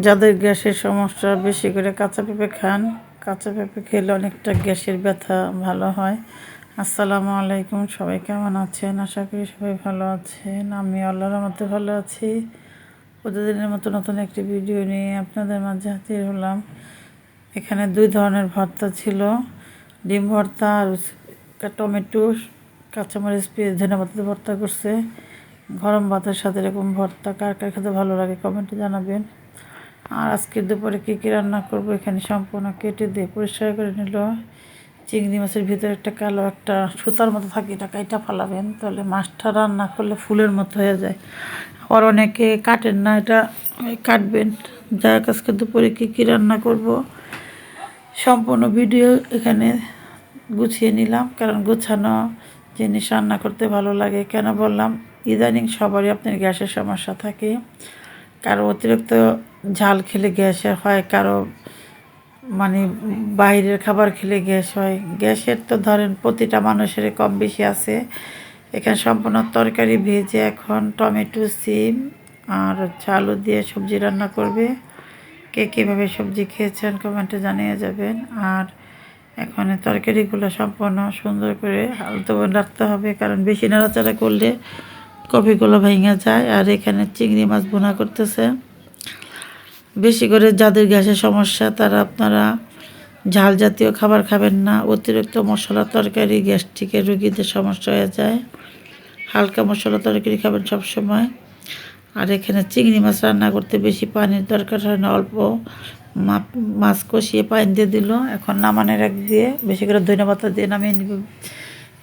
যাদের গ্যাসের সমস্যা বেশি করে কাঁচা পেঁপে খান, কাঁচা পেঁপে খেলে অনেকটা গ্যাসের ব্যথা ভালো হয়। আসসালামু আলাইকুম, সবাই কেমন আছেন? আশা করি সবাই ভালো আছেন। আমি আল্লাহর রহমতে ভালো আছি। প্রতিদিনের মতো নতুন একটি ভিডিও নিয়ে আপনাদের মাঝে হাজির হলাম। এখানে 2 ধরনের ভর্তা ছিল, ডিম ভর্তা আর টমেটো কাঁচামরিচ পেঁয়াজ ধনেপাতা ভর্তা করছে। গরম ভাতের সাথে এরকম ভর্তা কার কার খেতে ভালো লাগে কমেন্টে জানাবেন। আর আজকে দুপুরে কী কী রান্না করবো এখানে সম্পূর্ণ কেটে দিয়ে পরিষ্কার করে নিল। চিংড়ি মাছের ভিতরে একটা কালো একটা সুতার মতো থাকে, এটা কাইটা ফালাবেন, তাহলে মাছটা রান্না করলে ফুলের মতো হয়ে যায়। আর অনেকে কাটেন না, এটা কাটবেন। যাই হোক, আজকে দুপুরে কী কী রান্না করব সম্পূর্ণ ভিডিও এখানে গুছিয়ে নিলাম, কারণ গুছানো জিনিস রান্না করতে ভালো লাগে। কেন বললাম, ইদানিং সবারই আপনার গ্যাসের সমস্যা থাকে। কারো অতিরিক্ত ঝাল খেলে গ্যাস হয়, কারো মানে বাইরের খাবার খেলে গ্যাস হয়। গ্যাসের তো ধরেন প্রতিটা মানুষের কম বেশি আছে। এখানে সম্পূর্ণ তরকারি ভেজে এখন টমেটো সিম আর আলু দিয়ে সবজি রান্না করবে। কে কীভাবে সবজি খেয়েছেন কমেন্টে জানিয়ে যাবেন। আর এখন তরকারিগুলো সম্পূর্ণ সুন্দর করে আলতো রাখতে হবে, কারণ বেশি নাড়াচাড়া করলে কপিগুলো ভেঙে যায়। আর এখানে চিংড়ি মাছ ভুনা করতেছে। বেশি করে যাদের গ্যাসের সমস্যা তারা আপনারা ঝাল জাতীয় খাবার খাবেন না। অতিরিক্ত মশলা তরকারি গ্যাস্ট্রিকের রোগীদের সমস্যা হয়ে যায়। হালকা মশলা তরকারি খাবেন সবসময়। আর এখানে চিংড়ি মাছ রান্না করতে বেশি পানির দরকার হয় না, অল্প মাছ কষিয়ে পানি দিয়ে দিল। এখন নামানোর এক দিয়ে বেশি করে ধনেপাতা দিয়ে নামিয়ে নিব।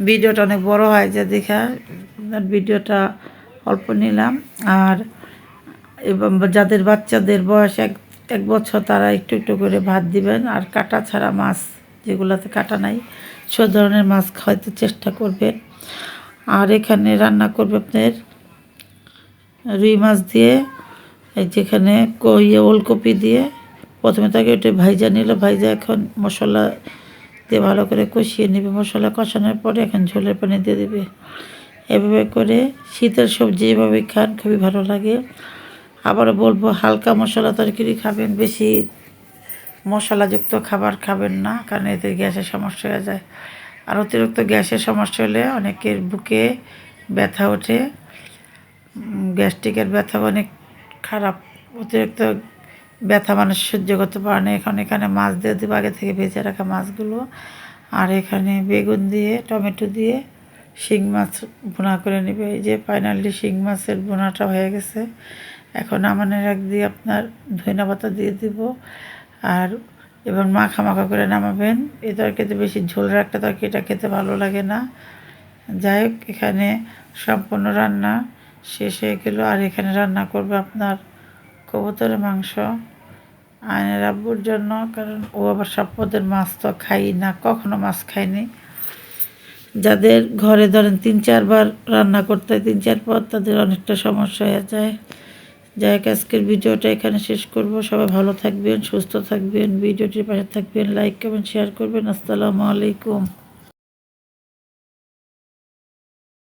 ভিডিওটা অনেক বড় হয় যে দেখা ভিডিওটা অল্প নিলাম। আর এবং যাদের বাচ্চাদের বয়স এক বছর তারা একটু একটু করে ভাত দিবেন। আর কাটা ছাড়া মাছ, যেগুলোতে কাটা নাই, সব ধরনের মাছ খাওয়াতে চেষ্টা করবেন। আর এখানে রান্না করবে আপনার রুই মাছ দিয়ে, এই যেখানে ওলকপি দিয়ে প্রথমে তাকে একটু ভাইজা নিল। ভাইজা এখন মশলা দিয়ে ভালো করে কষিয়ে নেবে। মশলা কষানোর পরে এখন ঝোলের পানি দিয়ে দেবে। এভাবে করে শীতের সবজি এভাবে খান, খুবই ভালো লাগে। আবারও বলবো, হালকা মশলা তরকারি খাবেন, বেশি মশলাযুক্ত খাবার খাবেন না, কারণ এতে গ্যাসের সমস্যা হয়ে যায়। আর অতিরিক্ত গ্যাসের সমস্যা হলে অনেকের বুকে ব্যথা ওঠে। গ্যাস্ট্রিকের ব্যথা অনেক খারাপ। অতিরিক্ত ব্যথা মানুষ সহ্য করতে পারে না। এখন এখানে মাছ দিয়ে দেবো, আগে থেকে ভেজে রাখা মাছগুলো। আর এখানে বেগুন দিয়ে টমেটো দিয়ে শিং মাছ ভুনা করে নেবে। এই যে ফাইনালি শিং মাছের ভুনাটা হয়ে গেছে। এখন নামানোর এক দিয়ে আপনার ধনেপাতা দিয়ে দিব। আর এবার মাখা মাখা করে নামাবেন। এই তরকারিতে বেশি ঝোল রাখতে তরকারিটা খেতে ভালো লাগে না। যাই হোক, এখানে সম্পূর্ণ রান্না শেষ হয়ে গেল। আর এখানে রান্না করবে আপনার কবুতরের মাংস আয়নের আব্বুর জন্য, কারণ ও আবার সব পদের মাছ তো খাই না, কখনো মাছ খায়নি। যাদের ঘরে ধরেন 3-4 বার রান্না করতে হয়, 3-4 পর, তাদের অনেকটা সমস্যা হয়ে যায়। যাই হোক, আজকের ভিডিওটা এখানে শেষ করব। সবাই ভালো থাকবেন, সুস্থ থাকবেন, ভিডিওটির পাশে থাকবেন, লাইক কমেন্ট শেয়ার করবেন। আসসালামু আলাইকুম।